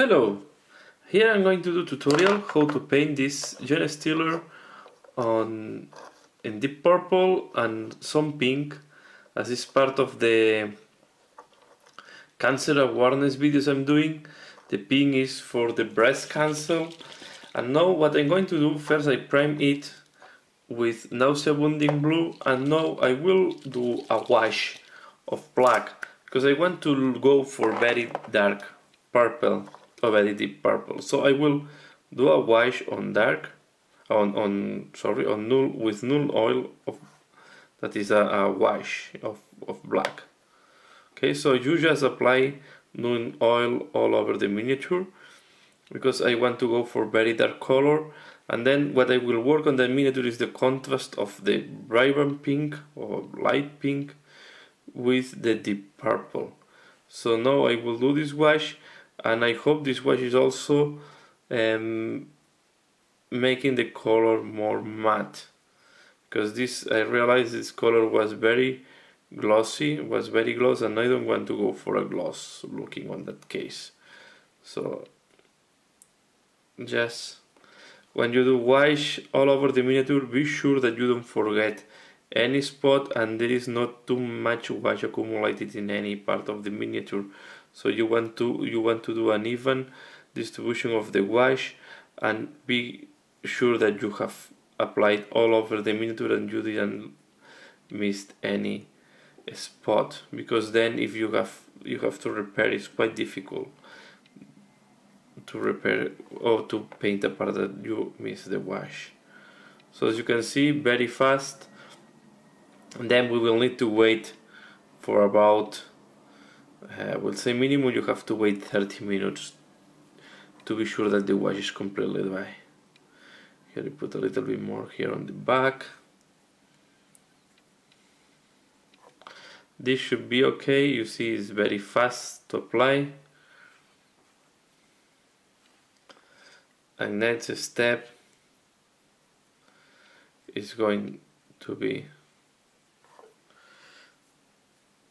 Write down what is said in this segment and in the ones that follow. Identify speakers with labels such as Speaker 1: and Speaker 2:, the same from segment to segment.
Speaker 1: Hello! Here I'm going to do a tutorial how to paint this Genestealer in deep purple and some pink, as is part of the cancer awareness videos I'm doing. The pink is for the breast cancer. And now what I'm going to do, first I prime it with Nauseating Blue, and now I will do a wash of black because I want to go for very dark purple or very deep purple. So I will do a wash on dark with Nuln Oil that is a wash of black. Okay, so you just apply Nuln Oil all over the miniature because I want to go for very dark color. And then what I will work on the miniature is the contrast of the vibrant pink or light pink with the deep purple. So now I will do this wash, and I hope this wash is also making the color more matte, because this, I realized this color was very glossy, and I don't want to go for a gloss looking on that case. So just when you do wash all over the miniature, be sure that you don't forget any spot and there is not too much wash accumulated in any part of the miniature. So you want to do an even distribution of the wash and be sure that you have applied all over the miniature and you didn't miss any spot, because then if you have to repair, it's quite difficult to repair or to paint a part that you miss the wash. So as you can see, very fast. And then we will need to wait for about, we'll say minimum you have to wait 30 minutes to be sure that the wash is completely dry. Here we put a little bit more here on the back. This should be okay. You see it's very fast to apply. And next step is going to be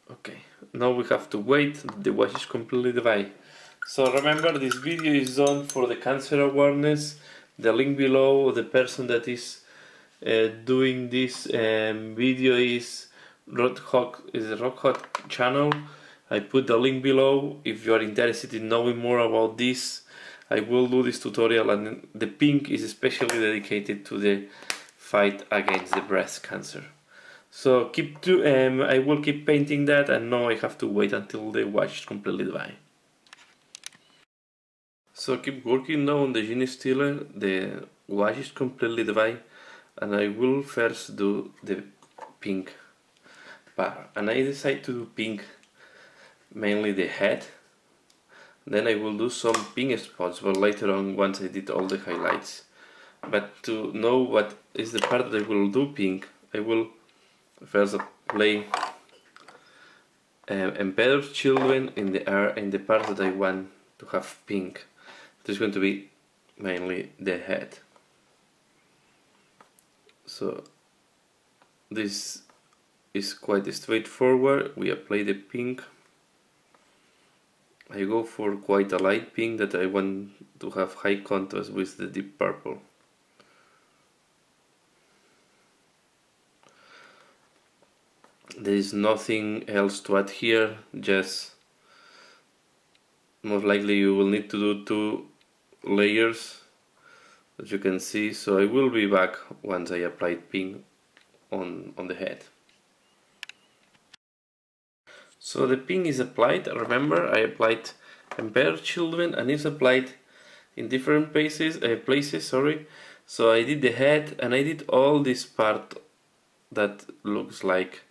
Speaker 1: okay. Now we have to wait. The wash is completely dry. So remember, this video is done for the cancer awareness. The link below, the person that is doing this video is Rock Hot channel. I put the link below if you are interested in knowing more about this. I will do this tutorial, and the pink is especially dedicated to the fight against the breast cancer. So I will keep painting that, and now I have to wait until the wash is completely dry. So keep working now on the Genestealer. The wash is completely dry, and I will first do the pink part. And I decide to do pink, mainly the head. Then I will do some pink spots, but later on, once I did all the highlights. But to know what is the part that I will do pink, I will first apply Emperor's Children in the part that I want to have pink. This is going to be mainly the head. So this is quite straightforward. We apply the pink. I go for quite a light pink that I want to have high contrast with the deep purple. There is nothing else to add here, just most likely you will need to do 2 layers, as you can see. So I will be back once I apply pink on the head. So the pink is applied. Remember, I applied Emperor Children, and it's applied in different places. So I did the head, and I did all this part that looks like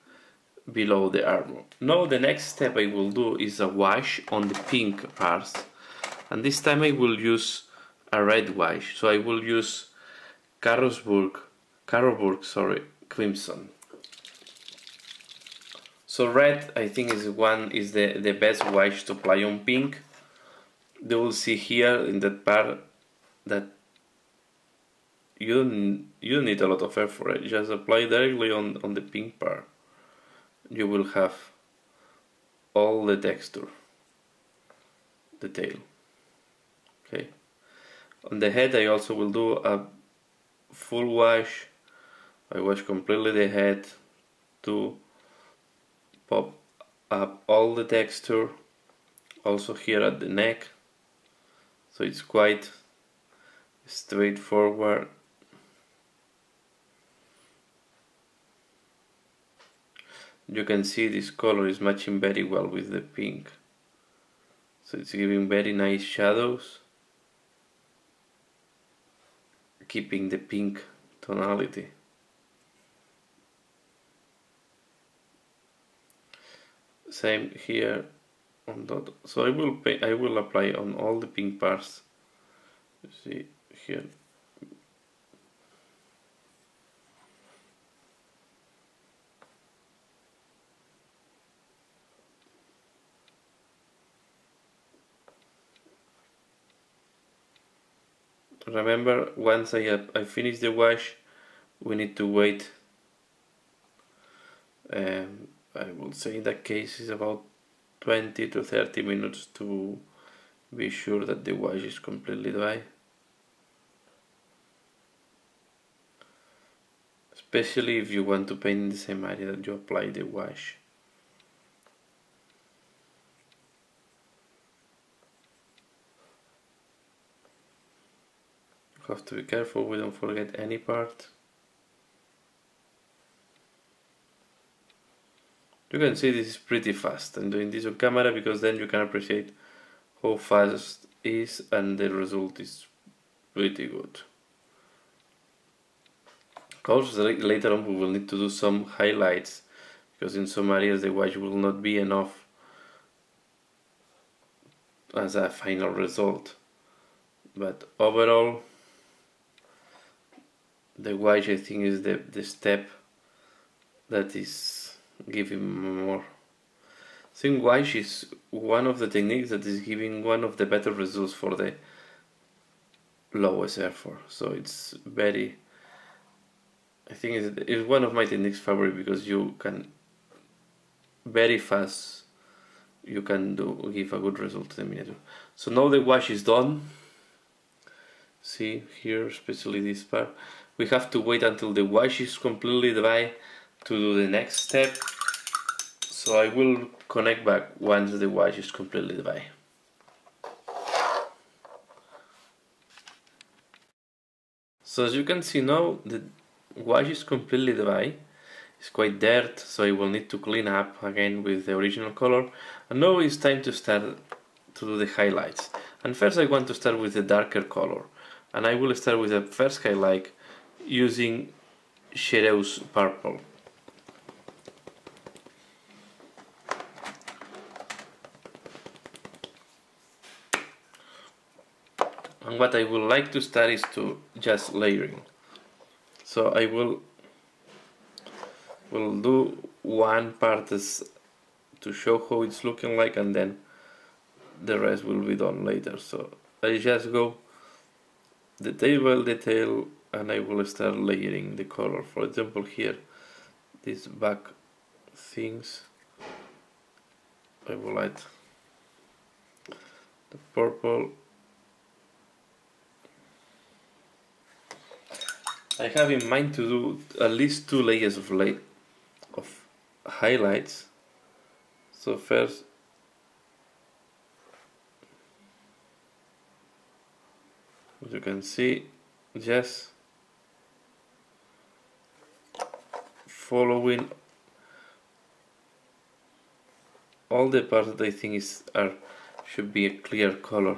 Speaker 1: below the armor. Now the next step I will do is a wash on the pink parts, and this time I will use a red wash. So I will use Carroburg Crimson. So red, I think, is the best wash to apply on pink. You will see here in that part that you don't need a lot of effort. Just apply directly on the pink part. You will have all the texture, the tail. Okay. On the head I also will do a full wash. I wash completely the head to pop up all the texture, also here at the neck, so it's quite straightforward. You can see this color is matching very well with the pink, so it's giving very nice shadows, keeping the pink tonality. Same here on that. So I will apply on all the pink parts. You see here. Remember, once I finish the wash, we need to wait. I will say in that case is about 20 to 30 minutes to be sure that the wash is completely dry. Especially if you want to paint in the same area that you apply the wash. You have to be careful we don't forget any part. You can see this is pretty fast. I'm doing this on camera because then you can appreciate how fast it is, and the result is pretty good. Of course, later on we will need to do some highlights because in some areas the wash will not be enough as a final result. But overall, the wash I think is the step that is giving more. I think wash is one of the techniques that is giving one of the better results for the lowest effort. So it's very, I think it's one of my techniques favorite because you can very fast you can give a good result to the miniature. So now the wash is done. See here, especially this part. We have to wait until the wash is completely dry to do the next step. So I will connect back once the wash is completely dry. So as you can see now, the wash is completely dry. It's quite dirt, so I will need to clean up again with the original color. And now it's time to start to do the highlights. And first I want to start with the darker color. And I will start with the first highlight using Xereus Purple. And what I would like to start is to just layering. So I will do one part to show how it's looking like, and then the rest will be done later. So I just go detail by detail, and I will start layering the color. For example, here, these back things, I will add the purple. I have in mind to do at least 2 layers of highlights. So first, as you can see, just following all the parts that I think should be a clear color.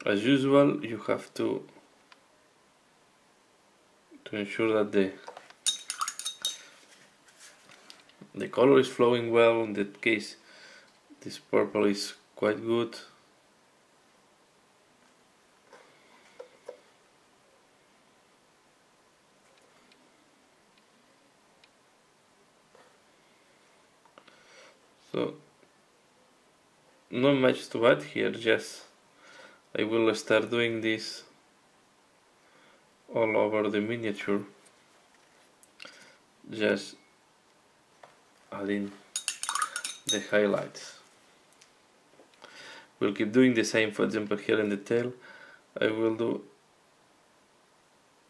Speaker 1: As usual, you have to ensure that the color is flowing well. In that case, this purple is quite good. So, not much to add here, just I will start doing this all over the miniature, just adding the highlights. We'll keep doing the same. For example, here in the tail I will do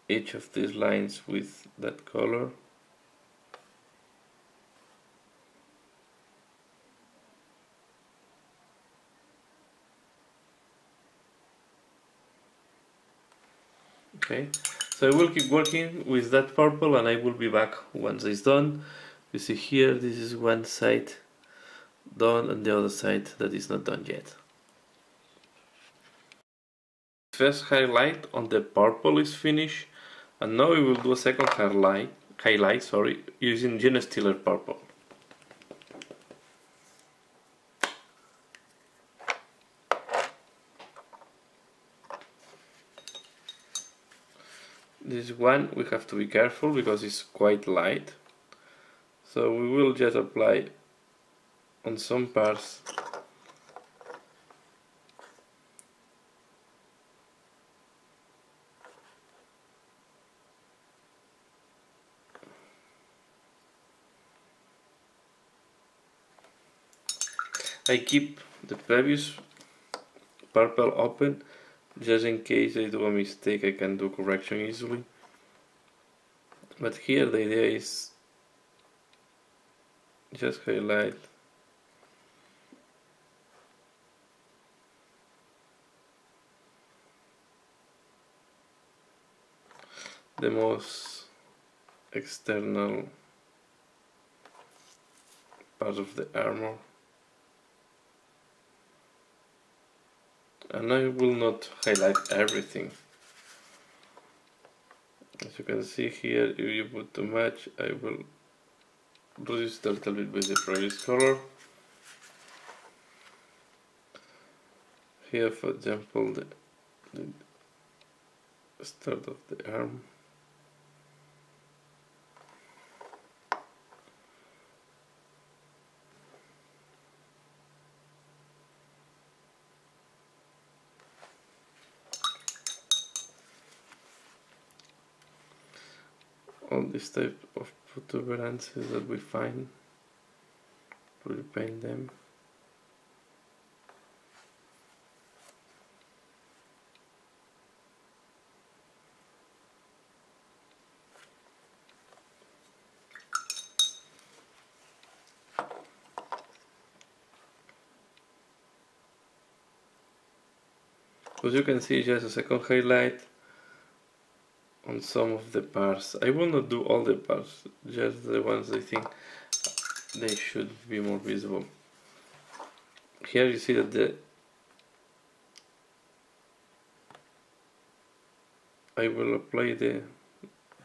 Speaker 1: each of these lines with that color. Okay, so I will keep working with that purple and I will be back once it's done. You see here, this is one side done and the other side that is not done yet. First highlight on the purple is finished, and now we will do a second highlight using Genestealer Purple. This one we have to be careful because it's quite light, so we will just apply on some parts. I keep the previous purple open just in case I do a mistake. I can do correction easily. But here the idea is just highlight the most external part of the armor. And I will not highlight everything. As you can see here, if you put too much, I will reduce it a little bit with the previous color. Here, for example, the start of the arm. All this type of protuberances that we find, we repaint them. As you can see, just a second highlight on some of the parts. I will not do all the parts, just the ones I think they should be more visible. Here you see that I will apply the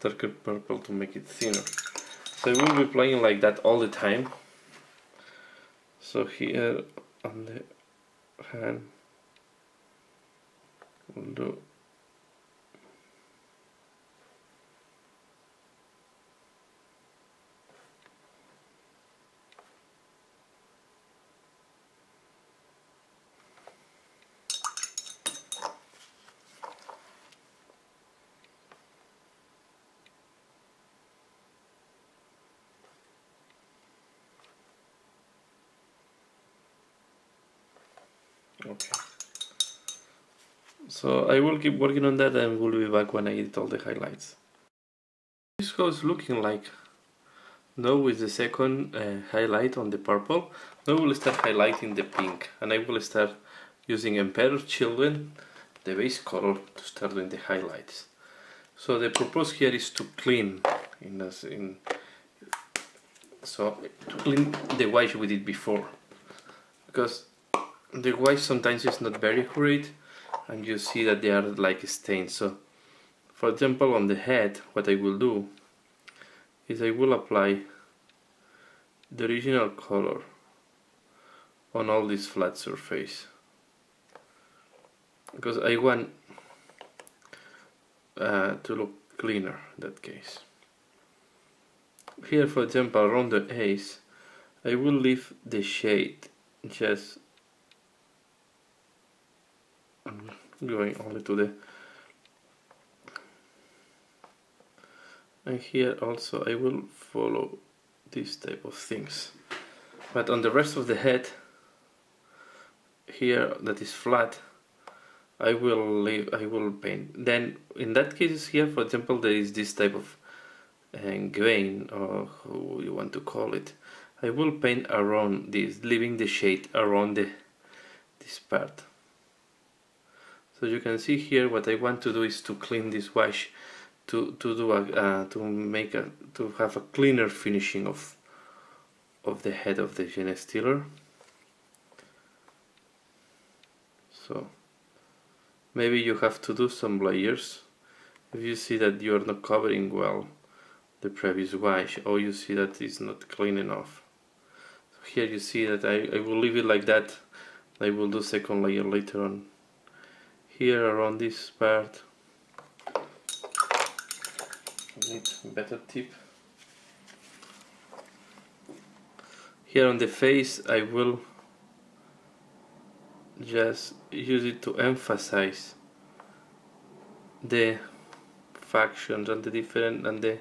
Speaker 1: darker purple to make it thinner. So I will be playing like that all the time. So here on the hand we'll do okay. So I will keep working on that and we'll be back when I edit all the highlights. This is how it's looking like. Now with the second highlight on the purple, now we'll start highlighting the pink, and I will start using Emperor's Children, the base color, to start doing the highlights. So the purpose here is to clean to clean the white we did before, because the white sometimes is not very accurate and you see that they are like stains. So for example, on the head, what I will do is I will apply the original color on all this flat surface, because I want to look cleaner in that case. Here, for example, around the eyes, I will leave the shade just going only to the, and here also I will follow this type of things. But on the rest of the head, here that is flat, I will paint. Then in that case here, for example, there is this type of grain, or how you want to call it. I will paint around this, leaving the shade around this part. So you can see here what I want to do is to clean this wash, to have a cleaner finishing of the head of the Genestealer. So maybe you have to do some layers if you see that you are not covering well the previous wash, or you see that it's not clean enough. So here you see that I will leave it like that. I will do second layer later on. Here around this part, I need a better tip. Here on the face, I will just use it to emphasize the factions and the different and the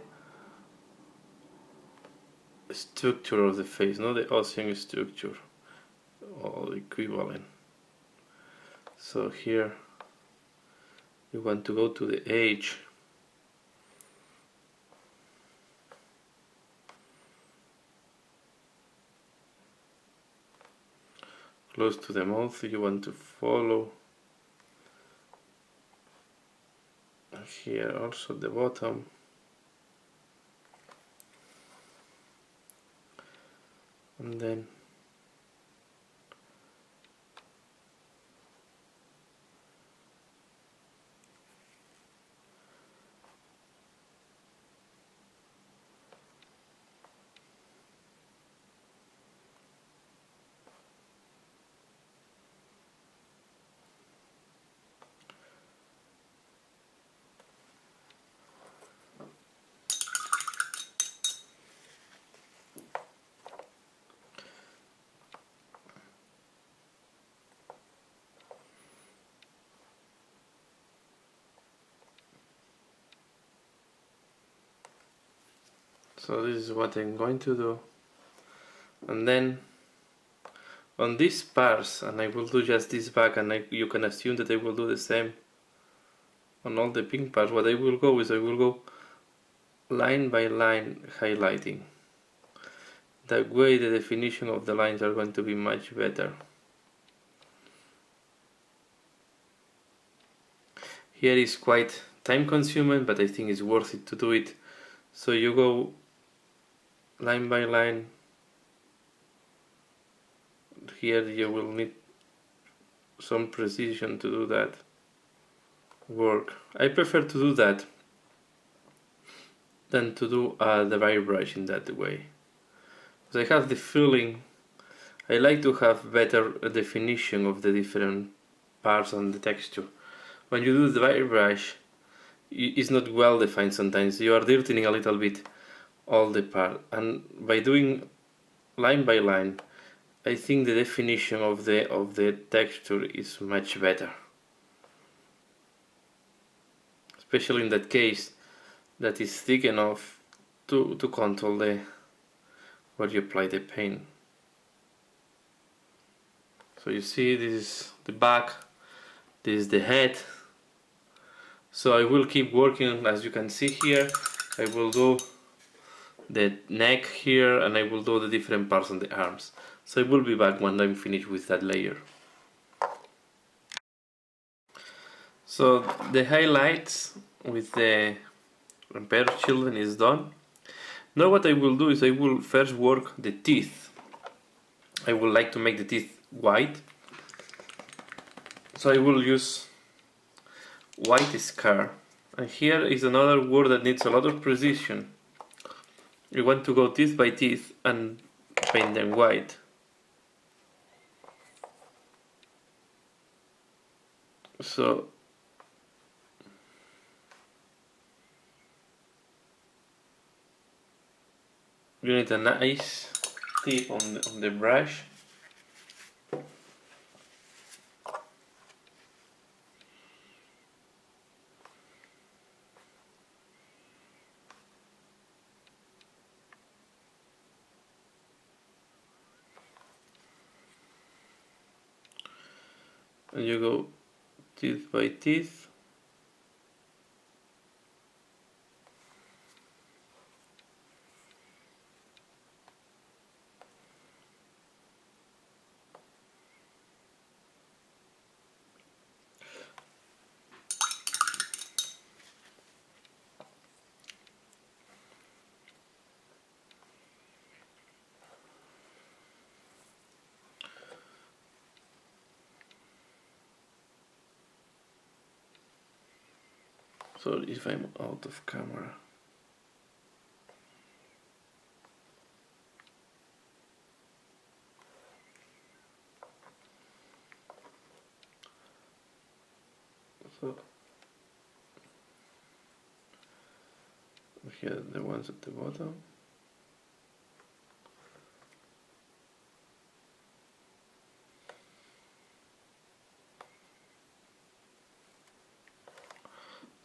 Speaker 1: structure of the face, not the ocean structure or equivalent. So here you want to go to the edge, close to the mouth. You want to follow here also the bottom, and then so this is what I'm going to do. And then on these parts, and I will do just this back, and you can assume that I will do the same on all the pink parts. What I will go is I will go line by line highlighting. That way the definition of the lines are going to be much better. Here is quite time consuming, but I think it's worth it to do it. So you go line by line. Here you will need some precision to do that work. I prefer to do that than to do the dry brush in that way, because I have the feeling I like to have better definition of the different parts and the texture. When you do the dry brush, it's not well defined sometimes. You are dirtying a little bit all the part, and by doing line by line, I think the definition of the texture is much better, especially in that case that is thick enough to control where you apply the paint. So you see, this is the back, this is the head. So I will keep working. As you can see here, I will do the neck here, and I will do the different parts on the arms. So I will be back when I'm finished with that layer. So the highlights with the Emperor Children is done. Now what I will do is I will first work the teeth. I would like to make the teeth white. So I will use white scar. And here is another word that needs a lot of precision. You want to go teeth by teeth and paint them white. So you need a nice tip on the brush. and you go teeth by teeth. So if I'm out of camera. So here are the ones at the bottom.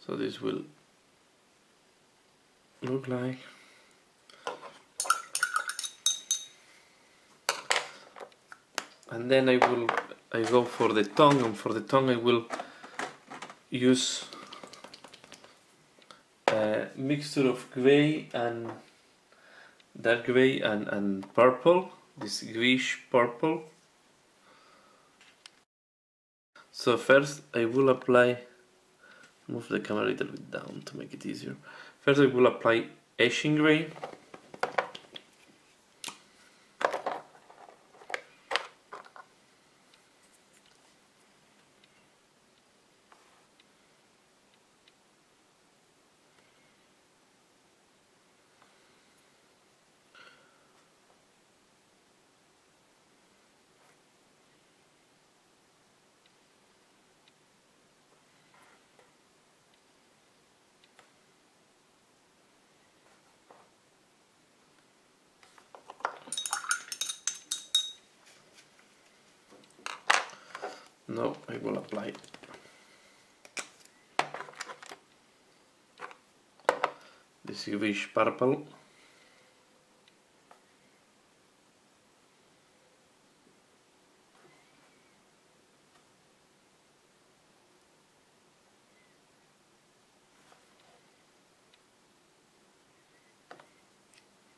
Speaker 1: So this will look like. And then I go for the tongue, and for the tongue I will use a mixture of grey and dark grey and purple, this greenish purple. So first I will apply, move the camera a little bit down to make it easier. First I will apply Eshin Grey. Now I will apply this Xereus Purple.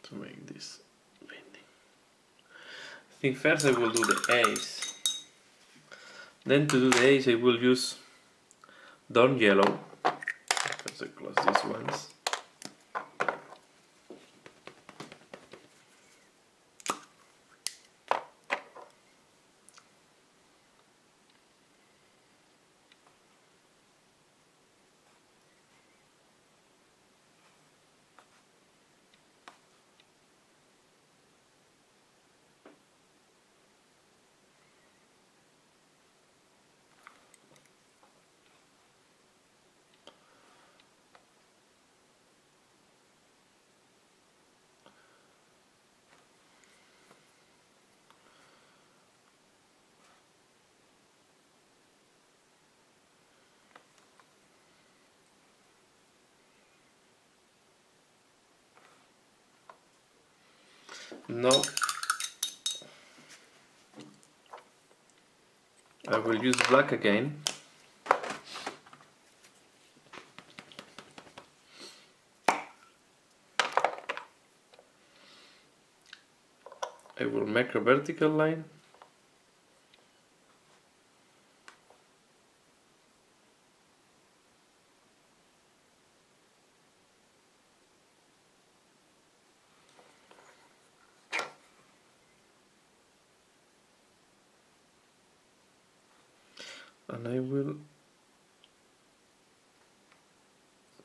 Speaker 1: To make this painting. I think first I will do the eyes. Then to do the eyes I will use Dorn Yellow. First I close these ones. Now I will use black again. I will make a vertical line. And I will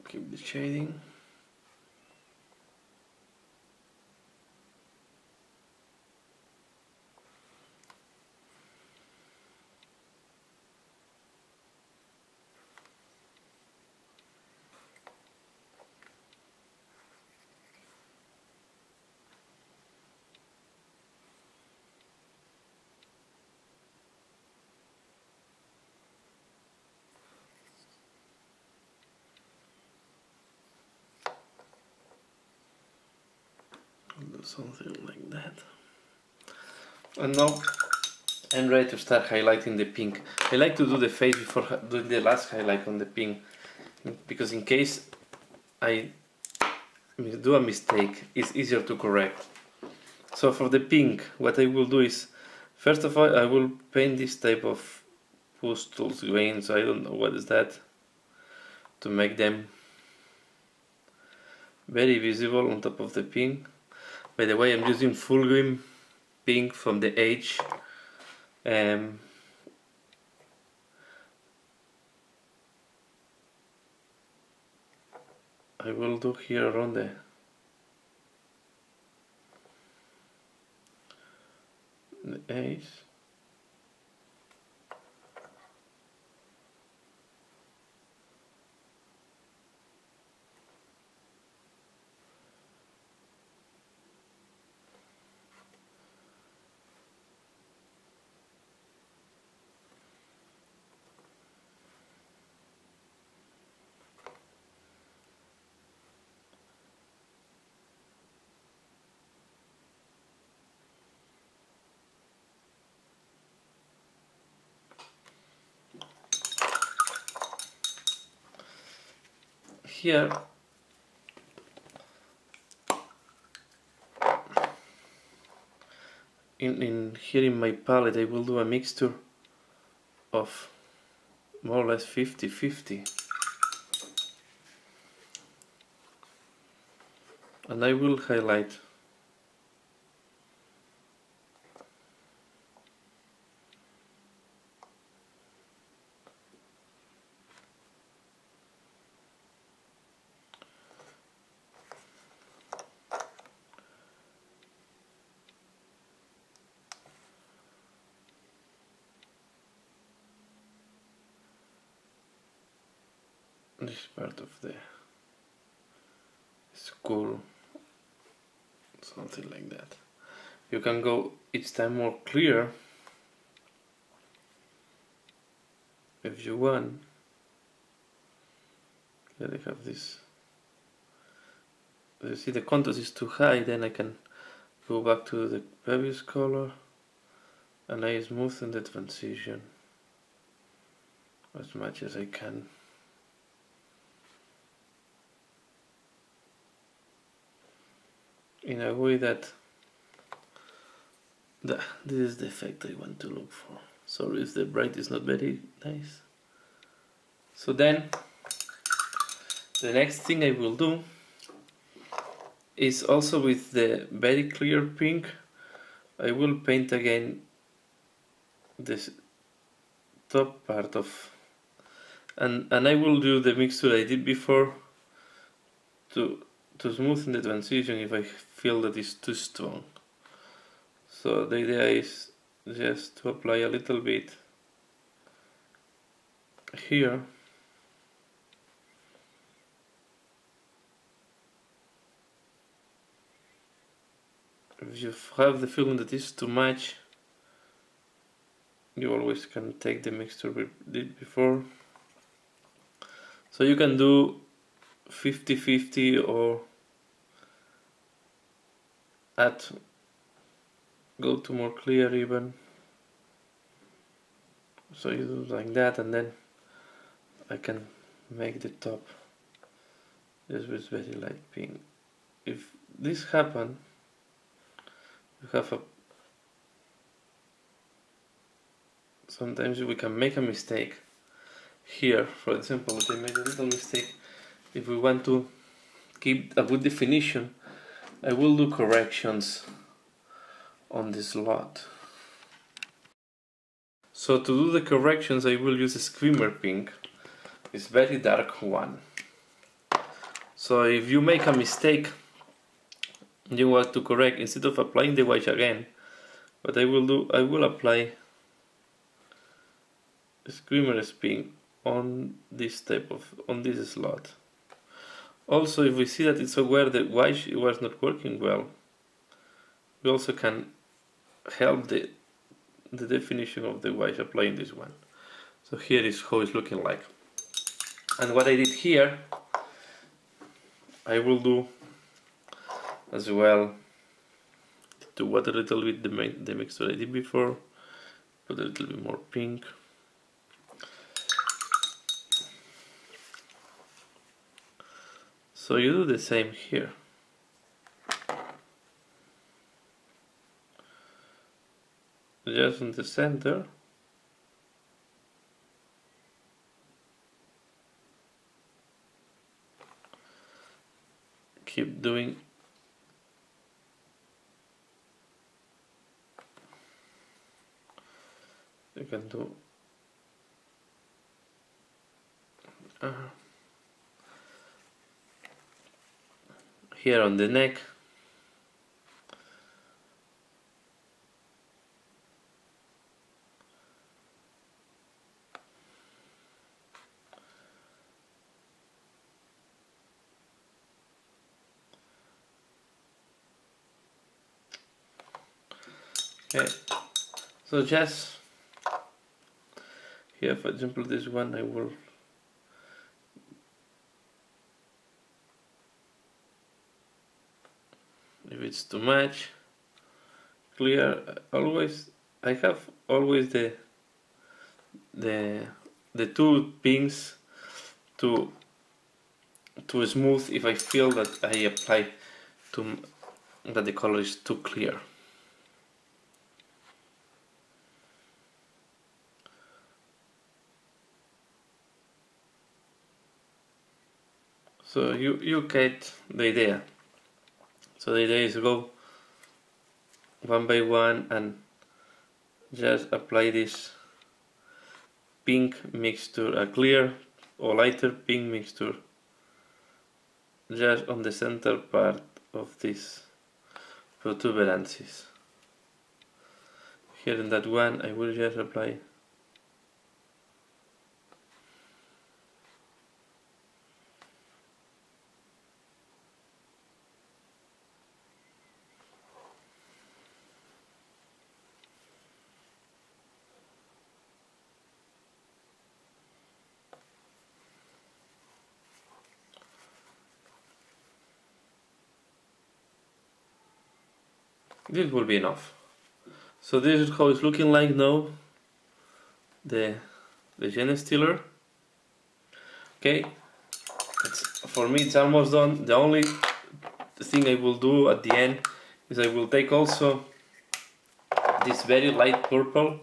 Speaker 1: keep the shading. Do something like that. And now I'm ready to start highlighting the pink. I like to do the face before doing the last highlight on the pink, because in case I do a mistake, it's easier to correct. So for the pink, what I will do is, first of all, I will paint this type of pustules grains, I don't know what is that, to make them very visible on top of the pink. By the way, I'm using Fulgrim Pink from the Age. I will do here around the Ace. Here in my palette I will do a mixture of more or less 50-50, and I will highlight this part of the skull, something like that. You can go each time more clear if you want. Here I have this. You see the contrast is too high, then I can go back to the previous color and I smoothen the transition as much as I can. In a way that this is the effect I want to look for. Sorry if the bright is not very nice. So then the next thing I will do is also with the very clear pink. I will paint again this top part of, and I will do the mixture I did before to smoothen the transition if I feel that it's too strong. So the idea is just to apply a little bit here. If you have the feeling that it's too much, you always can take the mixture we did before. So you can do 50-50 or go to more clear even. So you do like that, and then I can make the top just with very light pink. If this happens, you have sometimes we can make a mistake here. For example, if I made a little mistake, if we want to keep a good definition, I will do corrections on this lot. So to do the corrections I will use a Screamer Pink. It's very dark one. So if you make a mistake, you want to correct, instead of applying the white again, what I will do, I will apply Screamer Pink on this on this slot. Also, if we see that it's where the white was not working well, we also can help the definition of the white applying this one. So here is how it's looking like. And what I did here, I will do as well to water a little bit the mixture I did before, put a little bit more pink. So you do the same here. Just in the center. Keep doing. You can do here on the neck. Okay, so just here, for example, this one I will if it's too much clear. I have always the two pinks to smooth if I feel that I apply that the color is too clear. So you get the idea. So the idea is go one by one and just apply this pink mixture, a clear or lighter pink mixture, just on the center part of these protuberances. Here in that one I will just apply this will be enough. So this is how it's looking like now, the Genestealer. Okay, for me it's almost done. The only thing I will do at the end is I will take also this very light purple,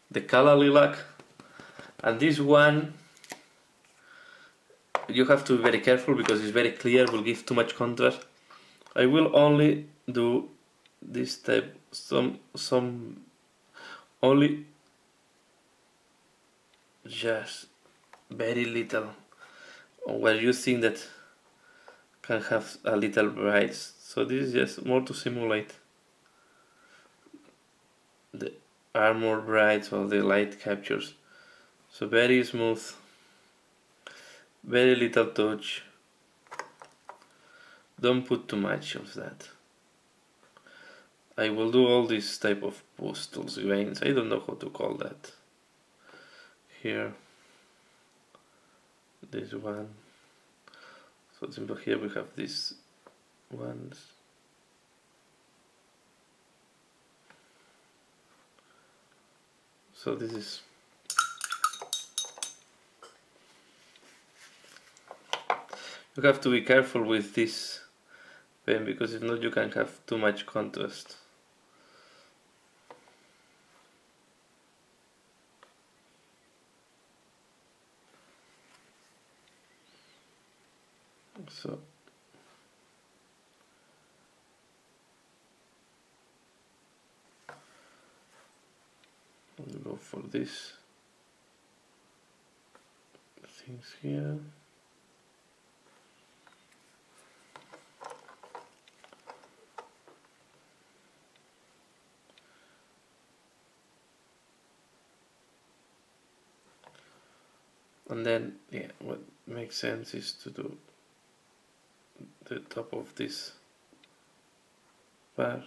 Speaker 1: the Dechala Lilac, and this one you have to be very careful because it's very clear, will give too much contrast. I will only do this type, some only just very little where you think that can have a little brights. So this is just more to simulate the armor brights or the light captures. So very smooth, very little touch. Don't put too much of that. I will do all this type of postals, veins, I don't know how to call that. Here, this one. So simple, here we have these ones. So this is you have to be careful with this pen because if not you can have too much contrast. So I'll go for these things here. And then, yeah, what makes sense is to do the top of this bar.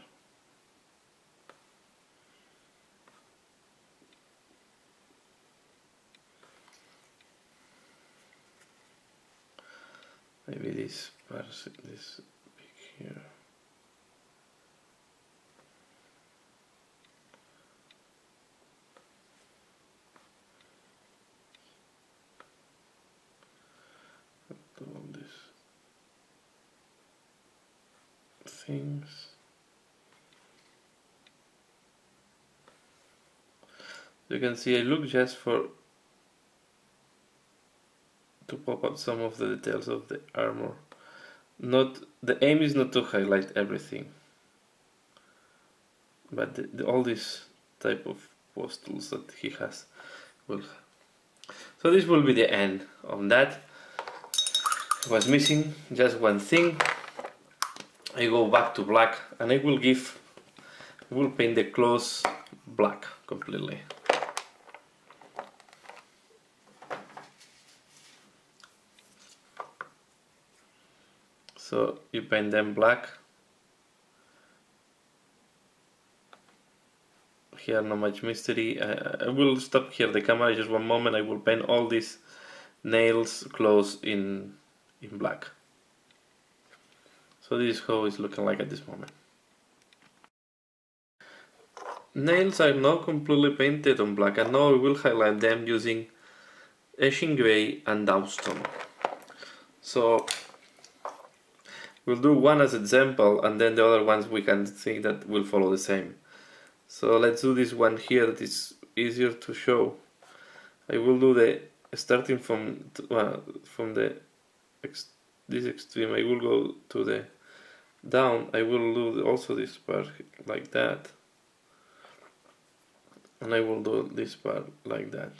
Speaker 1: Maybe this part, this big here. things. You can see I look just for to pop up some of the details of the armor. The aim is not to highlight everything, but all these type of postals that he has will. So this will be the end of that. I was missing just one thing. I go back to black and I will paint the clothes black completely. So you paint them black. Here not much mystery. I will stop here the camera just one moment. I will paint all these nails clothes in black. So this is how it's looking like at this moment. Nails are now completely painted on black, and now we will highlight them using Eshin Grey and Dawnstone. So we'll do one as example, and then the other ones we can think that will follow the same. So let's do this one here that is easier to show. I will do the starting from this extreme. I will go to the down. I will do also this part like that, and I will do this part like that.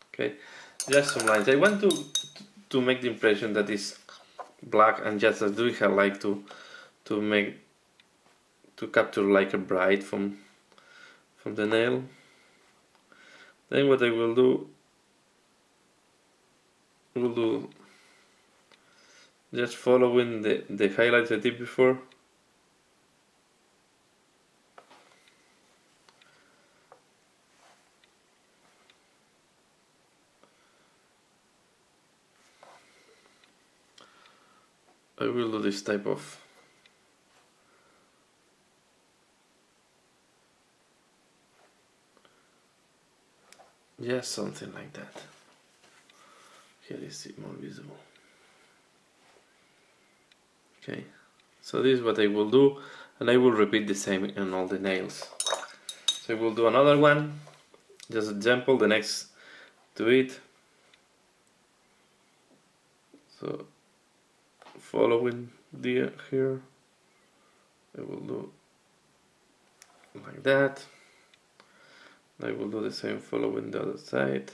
Speaker 1: Okay, just some lines. I want to make the impression that is black, and just as we have like to capture like a bright from the nail. Then what I will do just following the highlights I did before. I will do this type of something like that. Here is it more visible. Okay, so this is what I will do, and I will repeat the same in all the nails. So I will do another one, just example, the next to it. So following here, I will do like that. I will do the same following the other side.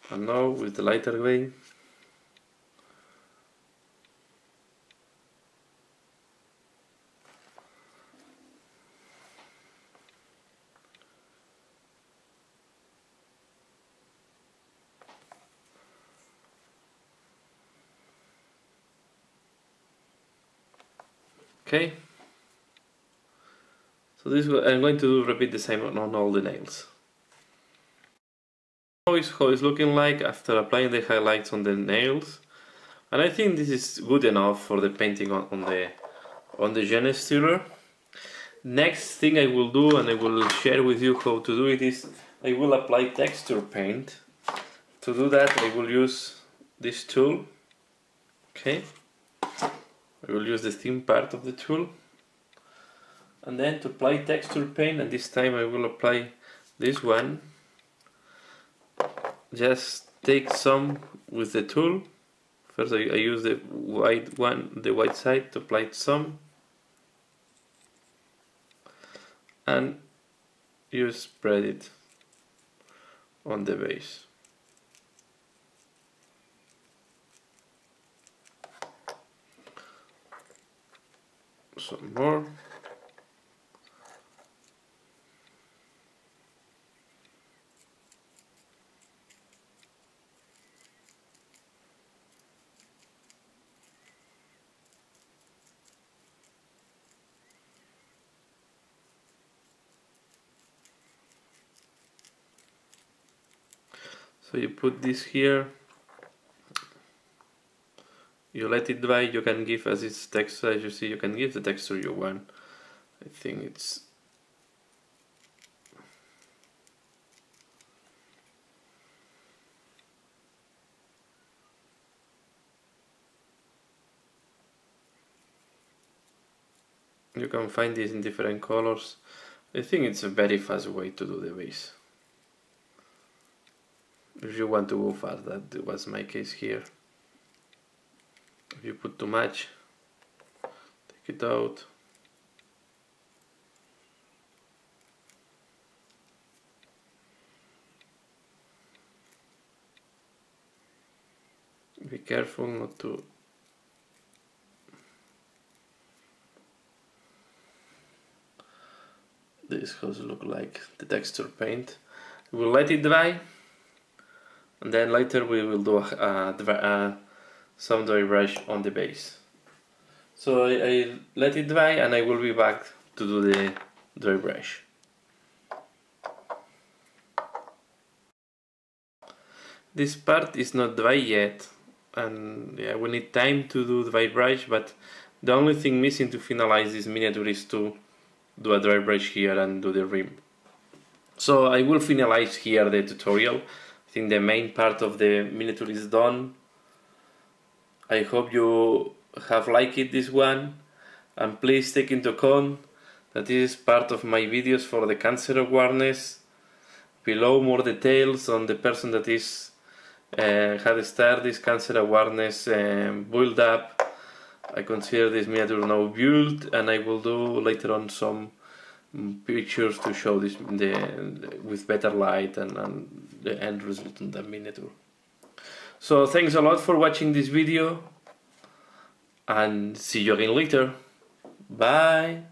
Speaker 1: And now with the lighter gray, okay. So this I'm going to repeat the same on all the nails. Now is how it's looking like after applying the highlights on the nails, and I think this is good enough for the painting on the Genestealer. Next thing I will do, and I will share with you how to do it, is I will apply texture paint. To do that I will use this tool. Okay, I will use the thin part of the tool, and then to apply texture paint, and this time I will apply this one. Just take some with the tool. First I use the white one, the white side, to apply some, and you spread it on the base. Some more. So you put this here, you let it dry, you can give as its texture, as you see, you can give the texture you want. I think it's You can find this in different colors. I think it's a very fast way to do the base. If you want to go fast, that was my case here. If you put too much, take it out. Be careful not to. This has look like the texture paint. We'll let it dry, and then later we will do some dry brush on the base. So I let it dry, and I will be back to do the dry brush. This part is not dry yet, and yeah, we need time to do dry brush, but the only thing missing to finalize this miniature is to do a dry brush here and do the rim. So I will finalize here the tutorial. I think the main part of the miniature is done. I hope you have liked this one, and please take into account that this is part of my videos for the cancer awareness. Below more details on the person that is had started this cancer awareness build up. I consider this miniature now built, and I will do later on some pictures to show this with better light and the end result in the miniature. So thanks a lot for watching this video, and see you again later. Bye.